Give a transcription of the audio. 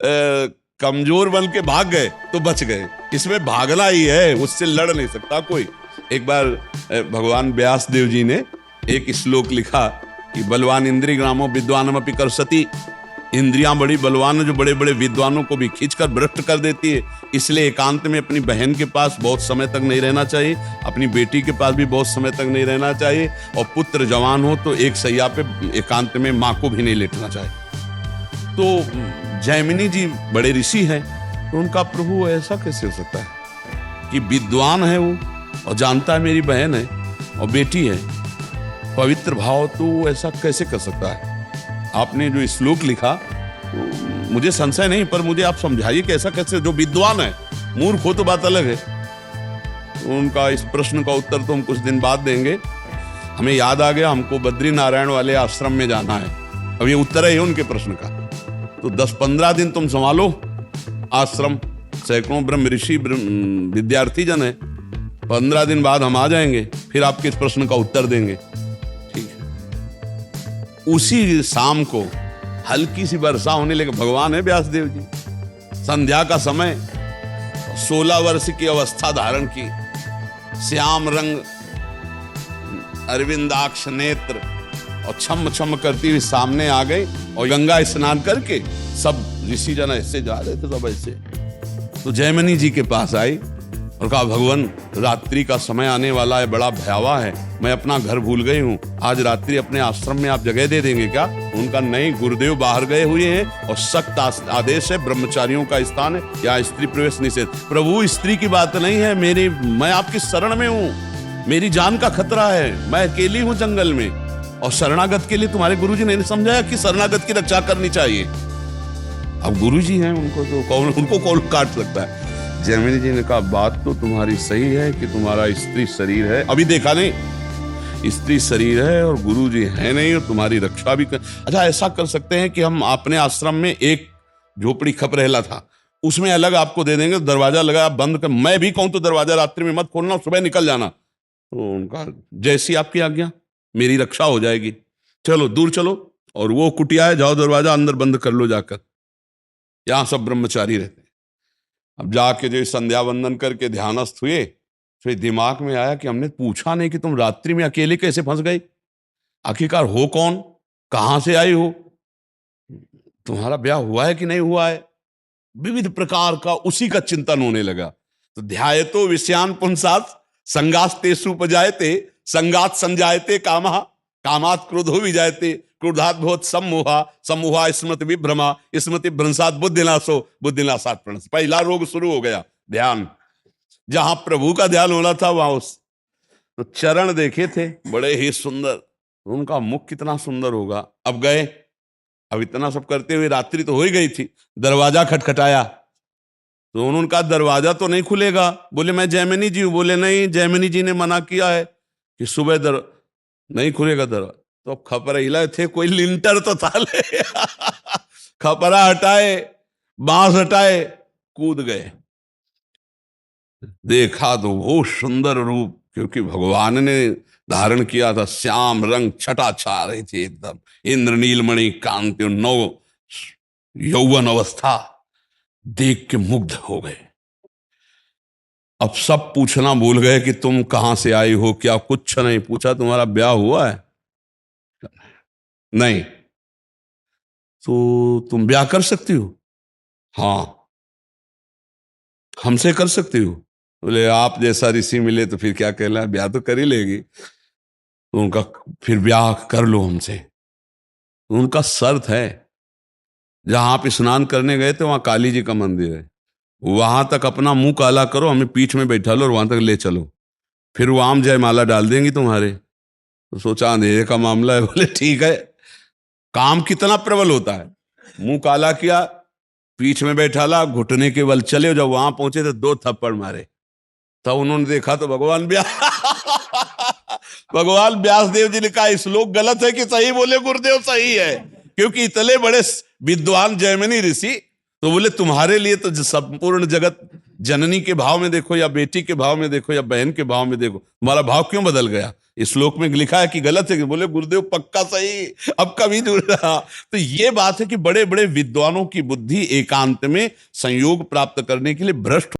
कमजोर बन के भाग गए तो बच गए। इसमें भागना ही है, उससे लड़ नहीं सकता कोई। एक बार भगवान व्यास देव जी ने एक श्लोक लिखा कि बलवान इंद्रिय ग्रामो विद्वानमपि कर्षति, इंद्रियां बड़ी बलवान जो बड़े बड़े विद्वानों को भी खींचकर भ्रष्ट कर देती है। इसलिए एकांत में अपनी बहन के पास बहुत समय तक नहीं रहना चाहिए, अपनी बेटी के पास भी बहुत समय तक नहीं रहना चाहिए, और पुत्र जवान हो तो एक सैया पे एकांत में माँ को भी नहीं लेटना चाहिए। तो जैमिनी जी बड़े ऋषि हैं, तो उनका प्रभु ऐसा कैसे हो सकता है कि विद्वान है वो और जानता है मेरी बहन है और बेटी है, पवित्र भाव, तो ऐसा कैसे कर सकता है? आपने जो श्लोक लिखा तो मुझे संशय नहीं, पर मुझे आप समझाइए कि ऐसा कैसे, जो विद्वान है, मूर्ख हो तो बात अलग है। तो उनका इस प्रश्न का उत्तर तो हम कुछ दिन बाद देंगे। हमें याद आ गया, हमको बद्री नारायण वाले आश्रम में जाना है। अब ये उत्तर है उनके प्रश्न का। तो 10-15 दिन तुम संभालो आश्रम, सैकड़ों ब्रह्म ऋषि विद्यार्थी जन है। 15 दिन बाद हम आ जाएंगे, फिर आपके इस प्रश्न का उत्तर देंगे। ठीक है। उसी शाम को हल्की सी वर्षा होने लगी। भगवान है व्यासदेव जी, संध्या का समय, 16 वर्ष की अवस्था धारण की, श्याम रंग अरविंदाक्ष नेत्र, और छम छम करती हुई सामने आ गई। और गंगा स्नान करके सब ऋषि जन ऐसे जा रहे थे, सब ऐसे। तो जयमिनी जी के पास आई और कहा, भगवान रात्रि का समय आने वाला है, बड़ा भयावह है, मैं अपना घर भूल गई हूँ, आज रात्रि अपने आश्रम में आप जगह दे देंगे क्या? उनका नहीं, गुरुदेव बाहर गए हुए हैं और सख्त आदेश है, ब्रह्मचारियों का स्थान है, यहाँ स्त्री प्रवेश निषेध। प्रभु स्त्री की बात नहीं है, मैं आपकी शरण में हूँ, मेरी जान का खतरा है, मैं अकेली हूँ जंगल में, और शरणागत के लिए तुम्हारे गुरुजी ने समझाया कि शरणागत की रक्षा करनी चाहिए। अब गुरुजी हैं, उनको कौन काट सकता है? जैमिनी जी ने कहा, बात तो तुम्हारी सही है कि तुम्हारा स्त्री शरीर है, अभी देखा नहीं, स्त्री शरीर है और गुरुजी है नहीं, और तुम्हारी रक्षा भी अच्छा ऐसा कर सकते हैं कि हम अपने आश्रम में एक झोपड़ी खपरेला था, उसमें अलग आपको दे देंगे, दरवाजा लगा, आप बंद कर, मैं भी कहूं तो दरवाजा रात्रि में मत खोलना, सुबह निकल जाना। तो उनका, जैसी आपकी आज्ञा, मेरी रक्षा हो जाएगी, चलो दूर चलो, और वो कुटिया है, जाओ दरवाजा अंदर बंद कर लो जाकर, यहां सब ब्रह्मचारी रहते हैं। अब जाके जो संध्या वंदन करके ध्यानस्थ हुए, फिर दिमाग में आया कि हमने पूछा नहीं कि तुम रात्रि में अकेले कैसे फंस गई, आखिरकार हो कौन, कहां से आई हो, तुम्हारा ब्याह हुआ है कि नहीं हुआ है, विविध प्रकार का उसी का चिंतन होने लगा। तो ध्यायतो विषयान पुंसात् संगास्तेषु उपजायते, संगात संजायते कामः, कामात् क्रोधो विजायते, क्रोधात् भवति सम्मोहा, सम्मोहा स्मृति विभ्रमा, स्मृति भ्रंशात् बुद्धिनाशो, बुद्धिनाशात् प्रणश। पहला रोग शुरू हो गया, ध्यान। जहां प्रभु का ध्यान होना था वहां तो चरण देखे थे बड़े ही सुंदर, उनका मुख कितना सुंदर होगा। अब गए, अब इतना सब करते हुए रात्रि तो हो ही गई थी, दरवाजा खटखटाया, तो उन्होंने कहा दरवाजा तो नहीं खुलेगा, बोले मैं जैमिनी जी हूं, बोले नहीं, जैमिनी जी ने मना किया है कि सुबह नहीं खुलेगा दरवाजा। तो अब खपरा हिलाए थे, कोई लिंटर तो था ले खपरा हटाए, बांस हटाए, कूद गए, देखा तो वो सुंदर रूप, क्योंकि भगवान ने धारण किया था, श्याम रंग, छटा छा रही थी एकदम, इंद्र नीलमणि कांति, नव यौवन अवस्था, देख के मुग्ध हो गए। अब सब पूछना भूल गए कि तुम कहां से आई हो, क्या कुछ नहीं पूछा, तुम्हारा ब्याह हुआ है? नहीं। तो तुम ब्याह कर सकती हो? हाँ। हमसे कर सकती हो? बोले आप जैसा ऋषि मिले तो फिर क्या कहना, ब्याह तो कर ही लेगी। तो उनका, फिर ब्याह कर लो हमसे। तो उनका शर्त है, जहां आप स्नान करने गए थे वहां काली जी का मंदिर है, वहां तक अपना मुंह काला करो, हमें पीठ में बैठा लो और वहां तक ले चलो, फिर वो आम जयमाला डाल देंगी तुम्हारे। तो सोचा अंधेरे का मामला है, बोले ठीक है। काम कितना प्रबल होता है, मुंह काला किया, पीठ में बैठा ला, घुटने के बल चले, जब वहां पहुंचे तो 2 थप्पड़ मारे। तब उन्होंने देखा तो भगवान भगवान व्यासदेव जी ने कहा, श्लोक गलत है कि सही? बोले गुरुदेव सही है, क्योंकि इतने बड़े विद्वान जैमिनी ऋषि, तो बोले तुम्हारे लिए तो संपूर्ण जगत जननी के भाव में देखो या बेटी के भाव में देखो या बहन के भाव में देखो, तुम्हारा भाव क्यों बदल गया? इस श्लोक में लिखा है कि गलत है कि? बोले गुरुदेव पक्का सही, अब कभी जुड़ रहा। तो ये बात है कि बड़े बड़े विद्वानों की बुद्धि एकांत में संयोग प्राप्त करने के लिए भ्रष्ट